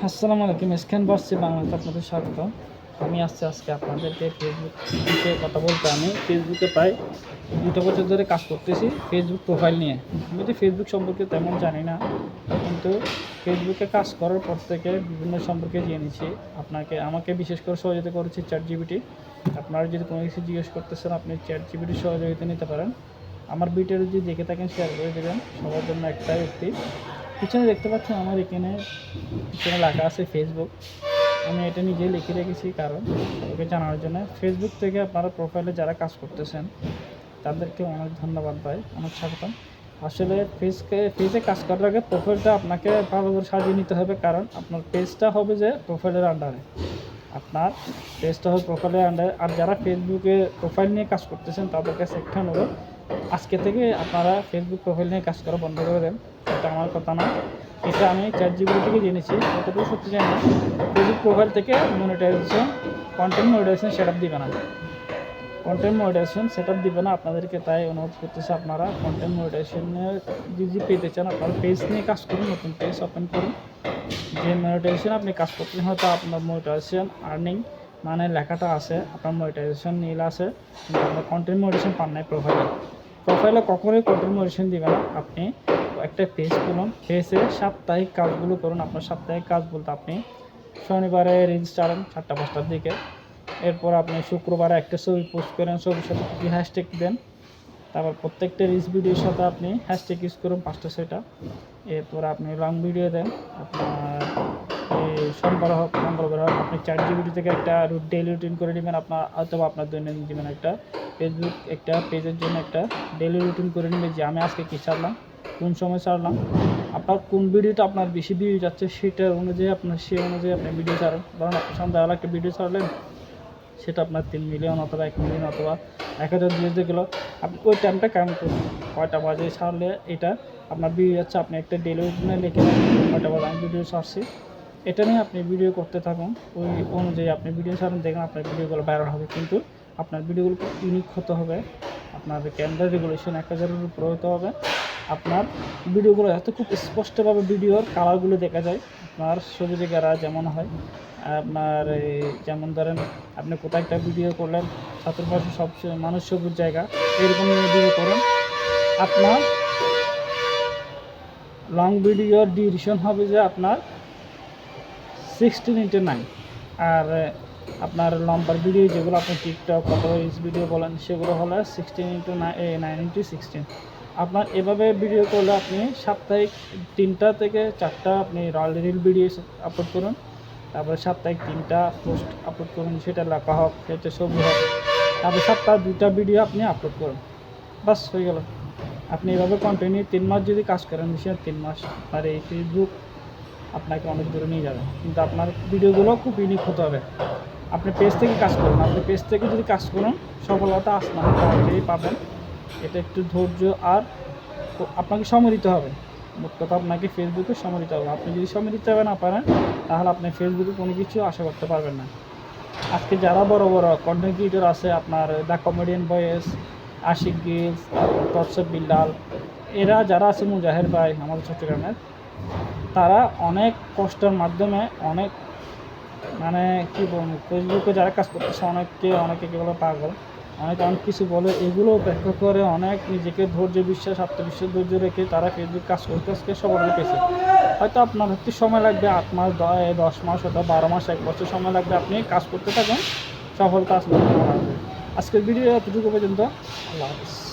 আসসালামু আলাইকুম। স্ক্যান বাসছি বাংলাতে আপনাদের স্বাগত। আমি আসছি আজকে আপনাদেরকে ফেসবুক বিষয়ে কথা বলতে। আমি ফেসবুকে প্রায় ২টা বছর ধরে কাজ করতেছি ফেসবুক প্রোফাইল নিয়ে। আমি তো ফেসবুক সম্পর্কে তেমন জানি না, কিন্তু ফেসবুকে কাজ করার পর থেকে বিভিন্ন সম্পর্কে জেনেছি। আমাকে বিশেষ করে সহযোগিতা করেছে ChatGPT। আপনারা যদি কোনো কিছু জিজ্ঞেস করতেছেন, আপনি ChatGPT সহযোগিতা নিতে পারেন। আমার ভিডিওটা যদি দেখে থাকেন, শেয়ার করে দেবেন। সবার জন্য একটাই উক্তি, পিছনে দেখতে পাচ্ছেন আমার এখানে পিছনে লেখা আছে ফেসবুক। আমি এটা নিজেই লিখে রেখেছি, কারণ ওকে জানার জন্য। ফেসবুক থেকে আপনারা প্রোফাইলে যারা কাজ করতেছেন তাদেরকে অনেক ধন্যবাদ ভাই, অনেক স্বাগতম। আসলে পেজে কাজ করার আগে প্রোফাইলটা আপনাকে ভালো করে সাজিয়ে নিতে হবে, কারণ আপনার পেজটা হবে যে প্রোফাইলের আন্ডারে। আপনার পেজটা হবে প্রোফাইলের আন্ডারে। আর যারা ফেসবুকে প্রোফাইল নিয়ে কাজ করতেছেন তাদের কাছে একটা অনুরোধ, আজকে থেকে আপনারা ফেসবুক প্রোফাইল নিয়ে কাজ করা বন্ধ করে দেন। এটা আমার কথা না, এটা আমি ChatGPT থেকে জেনেছি। এতটুকু সত্যি জানি না, ফেসবুক প্রোফাইল থেকে কন্টেন্ট মনিটাইজেশন সেট আপ দিবে না। কন্টেন্ট মনিটাইজেশন সেট আপ দিবে না আপনাদেরকে। তাই অনুরোধ করতেছে, আপনারা কন্টেন্ট মনিটাইজেশনের যদি পেতে চান, আপনারা পেজ নিয়ে কাজ করুন, নতুন পেজ ওপেন করুন। যে মনিটাইজেশন আপনি কাজ করতেছেন, হয়তো আপনার মনিটাইজেশন আর্নিং মানে লেখাটা আছে, আপনার মনিটাইজেশন নীল আছে, কিন্তু আপনার কন্টেন্ট মনিটাইজেশন পান নাই প্রোফাইলে কখনোই কন্টেন্ট মনিটাইজেশন দিবে না। আপনি একটা পেজ খুলুন, পেজে সাপ্তাহিক কাজগুলো করুন। আপনার সাপ্তাহিক কাজ বলতে, আপনি শনিবারে রিলস ছাড়েন 4টা-5টার দিকে, এরপর আপনি শুক্রবারে একটা ছবি পোস্ট করেন, ছবির সাথে কিছু হ্যাশট্যাগ দেন, তারপর প্রত্যেকটা রিলস ভিডিওর সাথে আপনি হ্যাশট্যাগ ইউজ করুন 5টা-6টা। এরপর আপনি লং ভিডিও দেন। আপনার সোমবার হোক মঙ্গলবার হোক, আপনি ChatGPT থেকে একটা ডেইলি রুটিন করে নেবেন। অথবা আপনার দৈনন্দিন জীবনে একটা ফেসবুক একটা পেজের জন্য একটা ডেইলি রুটিন করে নেবেন, যে আমি আজকে কী ছাড়লাম, কোন সময় ছাড়লাম, আপনার কোন ভিডিওটা আপনার বেশি ভিউ যাচ্ছে সেই অনুযায়ী আপনি ভিডিও ছাড়েন। ধরুন আপনি সন্ধ্যাবেলা একটা ভিডিও ছাড়লেন, সেটা আপনার 3 মিলিয়ন অথবা 1 মিলিয়ন অথবা 1000 ভিউজ গেলো। আপনি ওই টাইমটা কাউন্ট করুন, কয়টা বাজে ছাড়লে এটা আপনার ভিউ যাচ্ছে। আপনি একটা ডেইলি রুটিনে লিখে নেন, কয়টা বাজে আমি ভিডিও ছাড়ছি। এটা নিয়ে আপনি ভিডিও করতে থাকুন, ওই অনুযায়ী আপনি ভিডিও ছাড়ুন, দেখুন আপনার ভিডিওগুলো ভাইরাল হবে। কিন্তু আপনার ভিডিওগুলো খুব ইউনিক হতে হবে। আপনার ক্যামেরা রেগুলেশন 1000-এর উপরে হতে হবে। আপনার ভিডিওগুলো খুব স্পষ্টভাবে ভিডিওর কালারগুলো দেখা যায়, আপনার সবুজে গেরা যেমন হয়। আপনার যেমন ধরেন, আপনি কোথাও একটা ভিডিও করলেন, চতুর্পাশে সব মানুষ, সবুজ জায়গা, এরকম ভিডিও করুন। আপনার লং ভিডিওর ডিউরেশন হবে যে আপনার 16:9। আর আপনার লম্বার ভিডিও যেগুলো আপনি টিকটক অথবা রিলস ভিডিও বলেন, সেগুলো হলো 16:9:16। আপনার এভাবে ভিডিও করলে আপনি সাপ্তাহিক 3টা থেকে 4টা আপনি রিল ভিডিও আপলোড করুন। তারপরে সাপ্তাহিক 3টা পোস্ট আপলোড করুন, সেটা লেখা হোক, সেটা ছবি হোক। তারপরে সপ্তাহে 2টা ভিডিও আপনি আপলোড করুন, বাস হয়ে গেল। আপনি এভাবে কন্টিনিউ 3 মাস যদি কাজ করেন, বিশেষ 3 মাস, আর এই ফেসবুক আপনাকে অনেক দূরে নিয়ে যাবে। কিন্তু আপনার ভিডিওগুলো খুব ইউনিক হতে হবে। আপনি পেজ থেকে কাজ করুন, আপনি পেজ থেকে যদি কাজ করুন, সফলতা আসলে অনেকেই পাবেন। এটা একটু ধৈর্য, আর আপনাকে সময় দিতে হবে। মোট কথা, আপনাকে ফেসবুকে সময় দিতে হবে। আপনি যদি সময় দিতে না পারেন, তাহলে আপনি ফেসবুকে কোনো কিছু আশা করতে পারবেন না। আজকে যারা বড় বড় কন্টেন্ট ক্রিয়েটর আছে, আপনার দ্য কমেডিয়ান বয়েস, আশিক গিলস, তারপর তৎসব বিল্লাল, এরা যারা আছে, মুজাহের ভাই আমাদের চট্টগ্রামের, তারা অনেক কষ্টের মাধ্যমে অনেক, মানে কী বলবো, ফেসবুকে যারা কাজ করতেছে, অনেকে বলে পাগল, অনেক কিছু বলে, এগুলো ব্যাখ্যা করে অনেক নিজেকে ধৈর্য, বিশ্বাস, আত্মবিশ্বাস, ধৈর্য রেখে তারা ফেসবুক কাজ করতে আজকে সফলতা পেয়েছে। হয়তো আপনার সময় লাগবে 8 মাস, 10 মাস, হয়তো 12 মাস, 1 বছর সময় লাগবে। আপনি কাজ করতে থাকুন, সফলতা আসলে। আজকের ভিডিও এতটুকু পর্যন্ত। আল্লাহ হাফিজ।